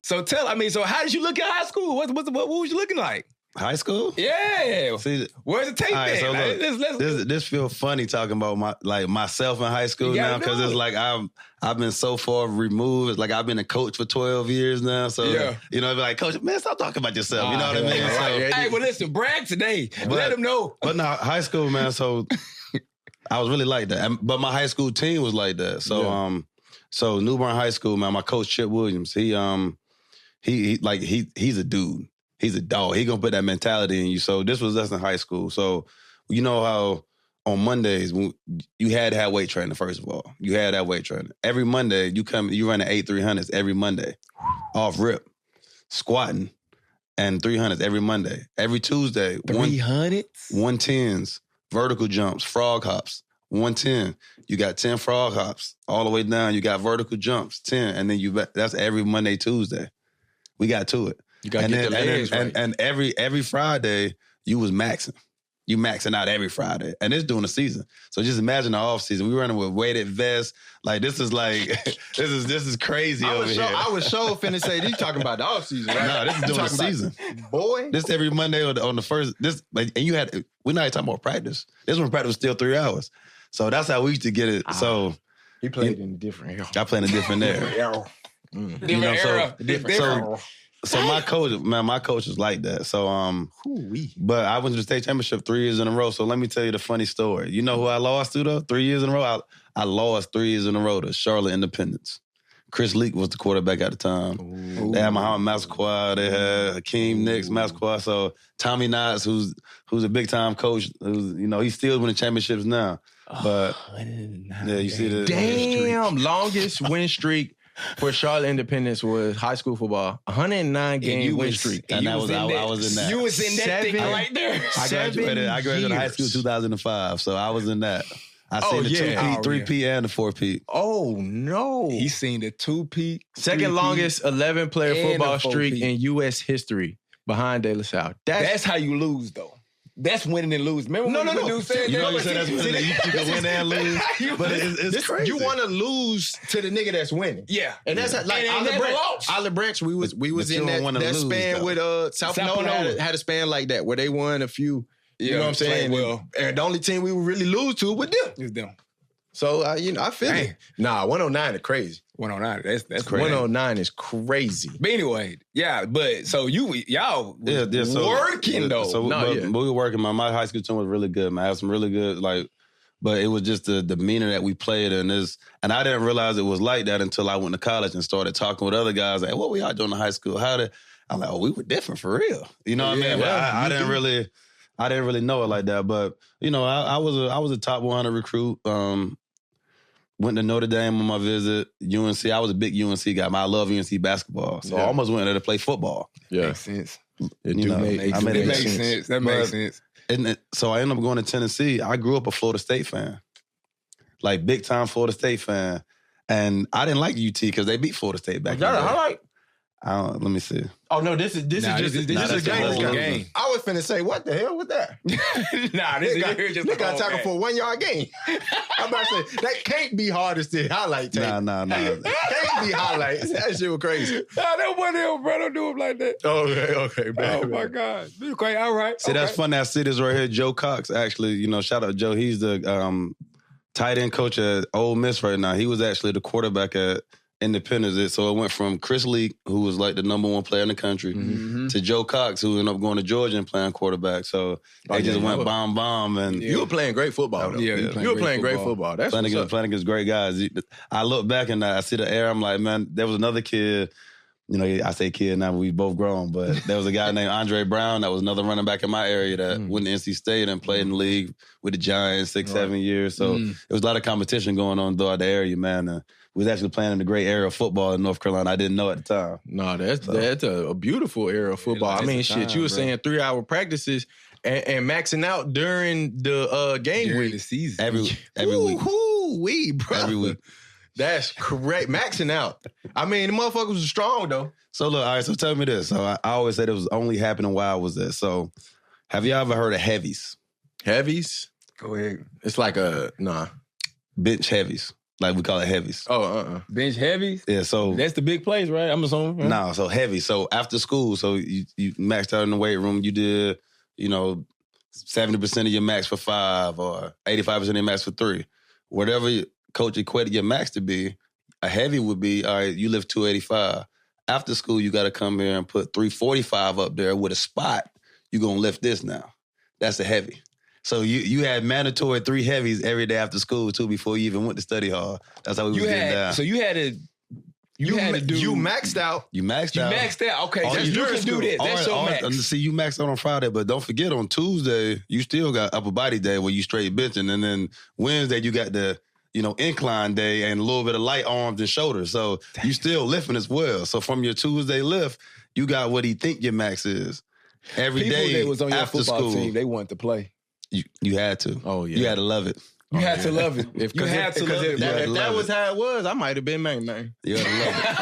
So how did you look at high school? What was you looking like? High school? Yeah. See, where's the tape right, so look, this feels funny talking about myself in high school now because it's like I've been so far removed. It's like I've been a coach for 12 years now. So you know, like, Coach, man, stop talking about yourself. You know what I mean? Hey, well, listen, brag today. Let them know. But no, high school, man. So I was really like that. But my high school team was like that. So so New Bern High School, man. My coach Chip Williams. He's a dude. He's a dog. He gonna put that mentality in you. So this was us in high school. So you know how on Mondays you had to have weight training. First of all, you had that weight training every Monday. You run the 8-300s every Monday, off rip, squatting, and 300s every Monday. Every Tuesday, 300s, 110s, vertical jumps, frog hops. 110, you got 10 frog hops all the way down. You got vertical jumps, 10, and then that's every Monday, Tuesday. We got to it. You got to get the legs right. And every Friday, you was maxing. You maxing out every Friday. And it's during the season. So just imagine the off season. We running with weighted vests. Like, this is like, this is crazy over here. I was finna say, you talking about the off season, right? No, this is during the season. Boy. This every Monday on the first, and we're not even talking about practice. This one practice was still 3 hours. So that's how we used to get it. So he played in a different era. I played in a different era. Different era. So my coach is like that. So but I went to the state championship 3 years in a row. So let me tell you the funny story. You know who I lost to though? 3 years in a row. I lost 3 years in a row to Charlotte Independence. Chris Leak was the quarterback at the time. Ooh. They had Muhammad Massaquoi. They had Hakeem Nicks, Massaquoi. So Tommy Knotts, who's a big time coach, he's still winning championships now. But you see the longest win streak for Charlotte Independence was high school football. 109 game win streak. And I was in that. You was in that thing right there. I graduated high school in 2005, so I was in that. I seen the 2P, 3P, and the 4P. Oh, no. He seen the 2P. Second longest 11-player football streak in U.S. history behind De La Salle. That's how you lose, though. That's winning and losing. Remember when you said you said that's winning. You can win and lose. But it's crazy. You want to lose to the nigga that's winning. Yeah. And that's like Olive Branch, we was in that span with South Nona had a span like that where they won a few. You know what I'm saying? And the only team we would really lose to was them. It was them. So, I feel it. Nah, 109 is crazy. 109, that's crazy. 109 is crazy. But anyway, but so y'all working though. So we were working, man. My high school team was really good, man. I had some really good, but it was just the demeanor that we played in. And I didn't realize it was like that until I went to college and started talking with other guys. Like, what were y'all doing in high school? I'm like, we were different for real. You know what I mean? But I didn't really know it like that. But, I was a top 100 recruit. Went to Notre Dame on my visit. UNC, I was a big UNC guy. I love UNC basketball. So I almost went there to play football. Yeah. Makes sense. It makes sense. That makes sense. So I ended up going to Tennessee. I grew up a Florida State fan. Like, big time Florida State fan. And I didn't like UT because they beat Florida State back then. Let me see. Oh, no, this is just a game. I was finna say, what the hell was that? This got tackle for a 1 yard gain. I'm about to say, that can't be Hardesty highlight tape. Nah. Can't be highlights. That shit was crazy. That wasn't him, bro. Don't do him like that. Okay. Oh, my God. Okay, all right. See, that's funny. I see this right here. Joe Cox, actually, shout out Joe. He's the tight end coach at Ole Miss right now. He was actually the quarterback at Independence. So it went from Chris Leak, who was like the number 1 player in the country, to Joe Cox, who ended up going to Georgia and playing quarterback. So they just went bomb. And you were playing great football, though. Yeah, you were playing great football. That's playing against great guys. I look back and I see the air. I'm like, man, there was another kid. I say kid now, but we both grown. But there was a guy named Andre Brown that was another running back in my area that went to NC State and played in the league with the Giants 6-7 years. So it was a lot of competition going on throughout the area, man. We was actually playing in a great era of football in North Carolina. I didn't know at the time. No, that's a beautiful era of football. I mean, shit, you were saying 3-hour practices and maxing out during the game week. The season. Every week. Bro. Every week. That's correct. Maxing out. I mean, the motherfuckers was strong, though. So, look, all right, so tell me this. So, I always said it was only happening while I was there. So, have you ever heard of heavies? Heavies? Go ahead. It's like bench heavies. Like we call it heavies. Bench heavies? Yeah, so that's the big place, right? I'm assuming. Right? No, so heavy. So after school, so you maxed out in the weight room, you did, 70% of your max for 5 or 85% of your max for 3. Whatever coach equated your max to be, a heavy would be, all right, you lift 285. After school, you got to come here and put 345 up there with a spot. You're going to lift this now. That's a heavy. So you had mandatory 3 heavies every day after school, too, before you even went to study hall. That's how we was getting down. So you had to... You maxed out. You maxed out. You maxed out. Okay, you can do this. That's your max. See, you maxed out on Friday, but don't forget on Tuesday, you still got upper body day where you straight benching. And then Wednesday, you got the, incline day and a little bit of light arms and shoulders. So you still lifting as well. So from your Tuesday lift, you got what he think your max is. Every day that was on your after football school, team, they wanted to play. You had to. Oh, yeah. You had to love it. You had to love it. If that was how it was, I might have been main. You had to love it.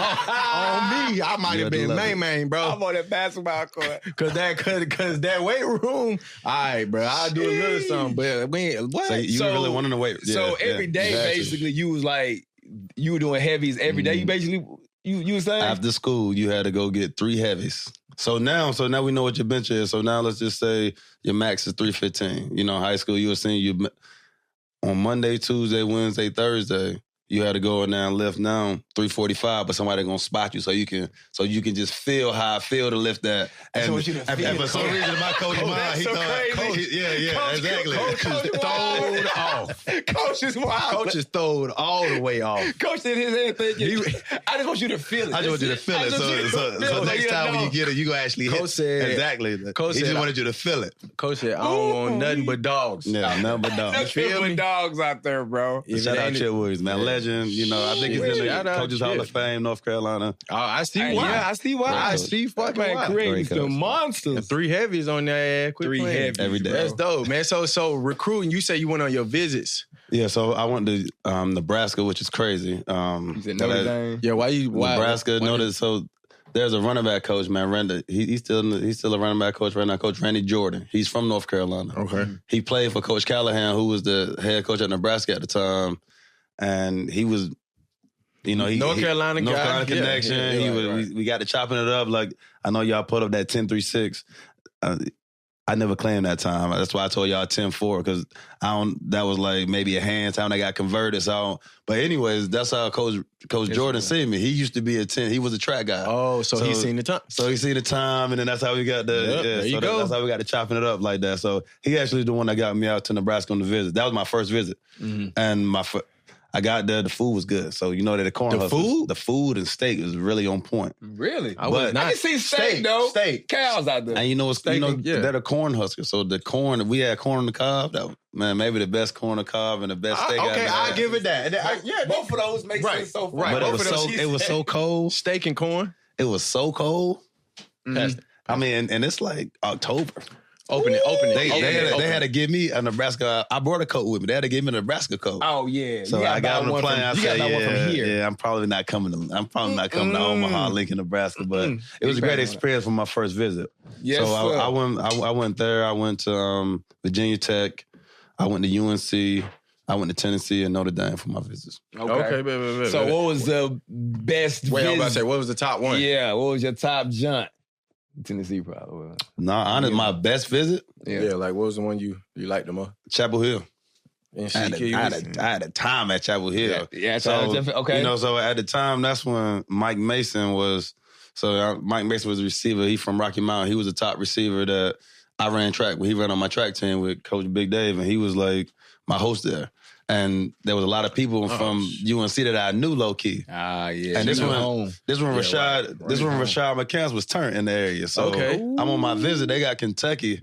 On me, I might have been main, bro. I'm on that basketball court. Cause that weight room, all right, bro. I'll do a little something, but what? So you really wanting to weight. So every day, basically, you was like, you were doing heavies every day. You basically, you were saying? After school, you had to go get 3 heavies. So now we know what your bench is. So now let's just say your max is 315. High school, you were saying on Monday, Tuesday, Wednesday, Thursday, you had to go in there and lift now 345, but somebody gonna spot you so you can just feel how I feel to lift that. And for some reason, my coach mind, he thought, coach, exactly. Coach is throwed off. Coach is wild. Coach is throwed all the way off. Coach did his head thinking, I just want you to feel it. I just want you to feel it. So next time when you get it, you gonna actually hit. Coach said, exactly. He just wanted you to feel it. Coach said, I don't want nothing but dogs. Yeah, nothing but dogs. Nothing but dogs out there, bro. Shout out Chet Williams, man. Legend, I think he's in the Coaches Hall of Fame, North Carolina. I see why. Yeah, I see why. I see fucking why. Creating some monsters. And 3 heavies on there. 3 heavies every day. That's dope, man. So recruiting, you say you went on your visits. Yeah, so I went to Nebraska, which is crazy. Notre Dame? Yeah, why Nebraska, noticed, so there's a running back coach, man. Randy, he's still a running back coach right now, Coach Randy Jordan. He's from North Carolina. Okay. He played for Coach Callahan, who was the head coach at Nebraska at the time. And he was, North Carolina connection. Right. We got to chopping it up. Like, I know y'all put up that 10-3-6. I never claimed that time. That's why I told y'all 10-4, because that was like maybe a hand time that got converted. But anyways, that's how Coach Jordan seen me. He used to be a 10. He was a track guy. Oh, so he seen the time. So he seen the time, and then that's how we got there you go. That's how we got to chopping it up like that. So he actually the one that got me out to Nebraska on the visit. That was my first visit. Mm-hmm. And I got there, the food was good. So that the corn hustlers, the food and steak was really on point. Really? I can see steak though. Steak. Cows out there. And what's they're the corn huskers. So the corn, we had corn on the cob. That, man, maybe the best corn on the cob and the best steak. Okay, I'll give it that. Both of those make sense so far. But it was so cold. Steak and corn. It was so cold. Mm-hmm. I mean, and it's like October. Open it. They had to give me a Nebraska. I brought a coat with me. They had to give me a Nebraska coat. Oh yeah. So I got on the plane. I said, one from here. Yeah, I'm probably not coming to Omaha, Lincoln, Nebraska. But it was a great experience for my first visit. Yes, so I went there. I went to Virginia Tech. I went to UNC. I went to Tennessee and Notre Dame for my visits. Okay. So what was the best? Wait, I was about to say, what was the top one? Yeah, what was your top jaunt? Tennessee probably was. My best visit? Yeah, like what was the one you liked the most? Chapel Hill. I had a time at Chapel Hill. Yeah, so, okay. So at the time, that's when Mike Mason was a receiver. He from Rocky Mountain. He was a top receiver that I ran track with. He ran on my track team with Coach Big Dave, and he was like my host there. And there was a lot of people from UNC that I knew low key. Ah, yeah. And this one Rashad McCants was turned in the area. So I'm on my visit. They got Kentucky.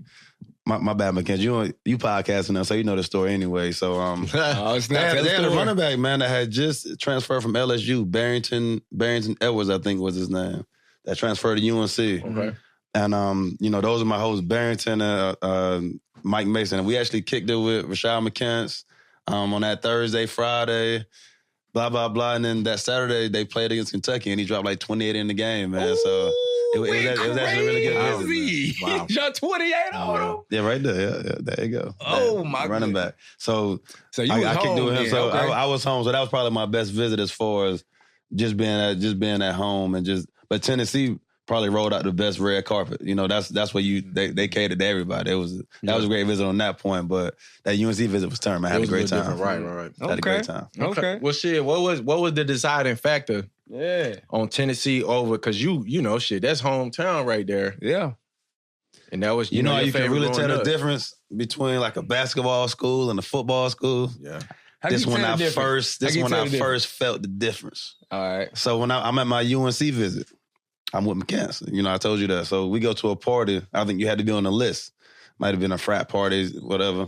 My bad, McCants. You podcasting now, so you know the story anyway. So they had a running back, man, that had just transferred from LSU. Barrington Edwards, I think was his name. That transferred to UNC. Okay. And those are my hosts, Barrington and Mike Mason. And we actually kicked it with Rashad McCants. On that Thursday, Friday, blah, blah, blah. And then that Saturday, they played against Kentucky, and he dropped like 28 in the game, man. So it was actually a really good visit. Wow. He shot 28 on him? Yeah, right there. Yeah, there you go. Oh, my running back. So you was I kicked home with him. then, So okay. I was home. So that was probably my best visit as far as just being at home and but Tennessee probably rolled out the best red carpet. You know, that's where they catered to everybody. That was a great visit on that point, but that UNC visit was turned. I had a great time. Right. Had a great time. Okay. Well, shit, what was the deciding factor on Tennessee over, because you know, shit, that's hometown right there. Yeah. And that was, you know, you can really tell the difference between like a basketball school and a football school. Yeah. This one I first felt the difference. All right. So when I'm at my UNC visit, I'm with McCants. You know, I told you that. So we go to a party. I think you had to be on the list. Might have been a frat party, whatever.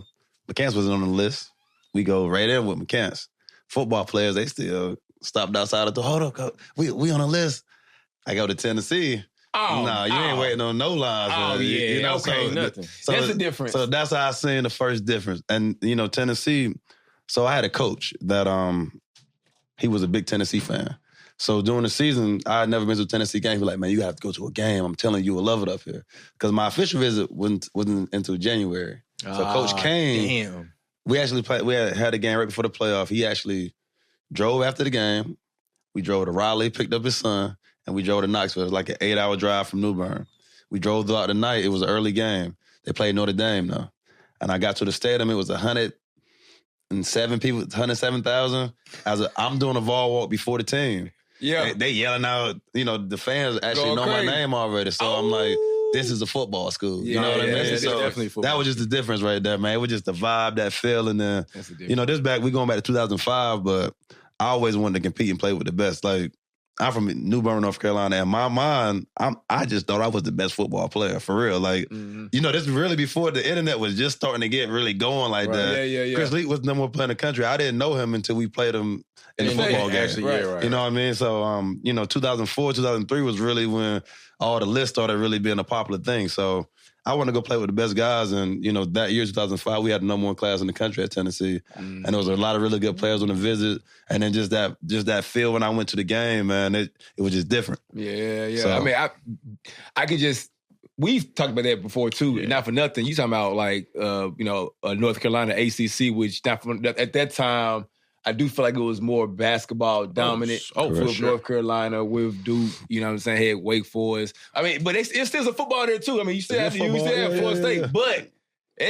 McCants wasn't on the list. We go right in with McCants. Football players, they still stopped outside of the hold up. We on the list. I go to Tennessee. You ain't waiting on no lines. Oh, yeah. You know, okay, nothing. So that's the difference. So that's how I seen the first difference. And, you know, Tennessee, so I had a coach that he was a big Tennessee fan. So during the season, I had never been to a Tennessee game. He was like, man, you have to go to a game. I'm telling you, you'll love it up here. Because my official visit wasn't until January. So Coach came. Damn. We actually played. We had a game right before the playoff. He actually drove after the game. We drove to Raleigh, picked up his son, and we drove to Knoxville. It was like an 8-hour drive from New Bern. We drove throughout the night. It was an early game. They played Notre Dame, though. And I got to the stadium. It was 107 people, 107,000. I'm doing a vol walk before the team. Yeah. They yelling out, you know, the fans actually know my name already. So I'm like, this is a football school. You know what I mean? So that was just the difference right there, man. It was just the vibe, that feel. And then, you know, we going back to 2005, but I always wanted to compete and play with the best. Like, I'm from New Bern, North Carolina. And my mind, I just thought I was the best football player, for real. Like, you know, this is really before the internet was just starting to get really going like that. Yeah. Chris Leak was the number one player in the country. I didn't know him until we played him in the football game. Actually, you know what I mean? So, you know, 2004, 2003 was really when all the lists started really being a popular thing. So I want to go play with the best guys. And, you know, that year, 2005, we had the number one class in the country at Tennessee. And there was a lot of really good players on the visit. And then just that feel when I went to the game, man, it was just different. Yeah. So, I mean, I can just, we've talked about that before too. Yeah. Not for nothing. You talking about like, you know, North Carolina ACC, which at that time, I do feel like it was more basketball dominant with North Carolina, with Duke, you know what I'm saying, had Wake Forest. I mean, but it's still a football there too. I mean, you still have Florida State, but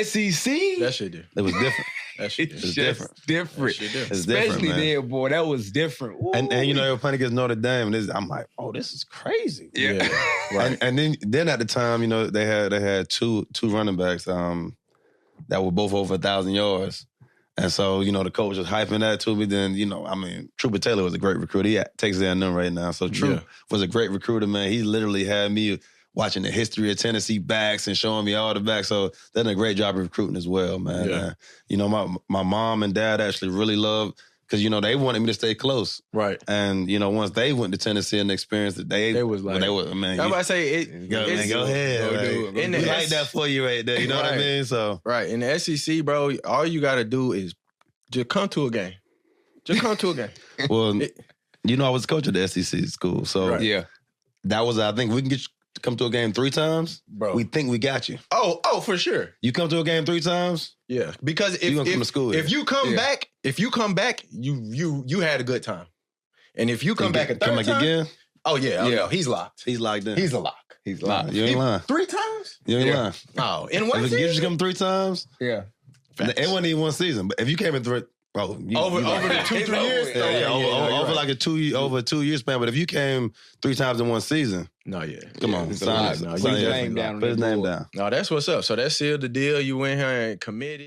SEC? That shit did. It was different. That shit It's is different. different. Especially there, boy. That was different. And you know, they were playing against Notre Dame, and I'm like, oh, this is crazy. Yeah. Right. And then at the time, you know, they had two running backs that were both over 1,000 yards. And so, you know, the coach was hyping that to me. Then, you know, I mean, Trooper Taylor was a great recruiter. He takes it A&M right now. So Troop was a great recruiter, man. He literally had me watching the history of Tennessee backs and showing me all the backs. So they did a great job of recruiting as well, man. Yeah. You know, my mom and dad actually really loved, because, you know, they wanted me to stay close. Right. And, you know, once they went to Tennessee and experienced it, they was like, man, I'm about to say, go ahead. We like that for you right there. You know what I mean? So right. In the SEC, bro, all you got to do is just come to a game. Just come to a game. Well, you know, I was coach at the SEC school. So that was, I think we can get you to come to a game 3 times. Bro. We think we got you. Oh, for sure. You come to a game 3 times? Yeah. Because if you come back, you had a good time. And if you come back a third time, again? Oh yeah. He's locked. He's locked in. He's a lock. He's locked. You ain't lying. 3 times? You ain't lying. Oh, in one season? If you just come 3 times? Yeah. It wasn't even 1 season. But if you came in 3, bro, over the 2-3 years? Over like a 2-year span. But if you came 3 times in 1 season, come on, put his name down. Put his name down. No, that's what's up. So that sealed the deal. You went here and committed.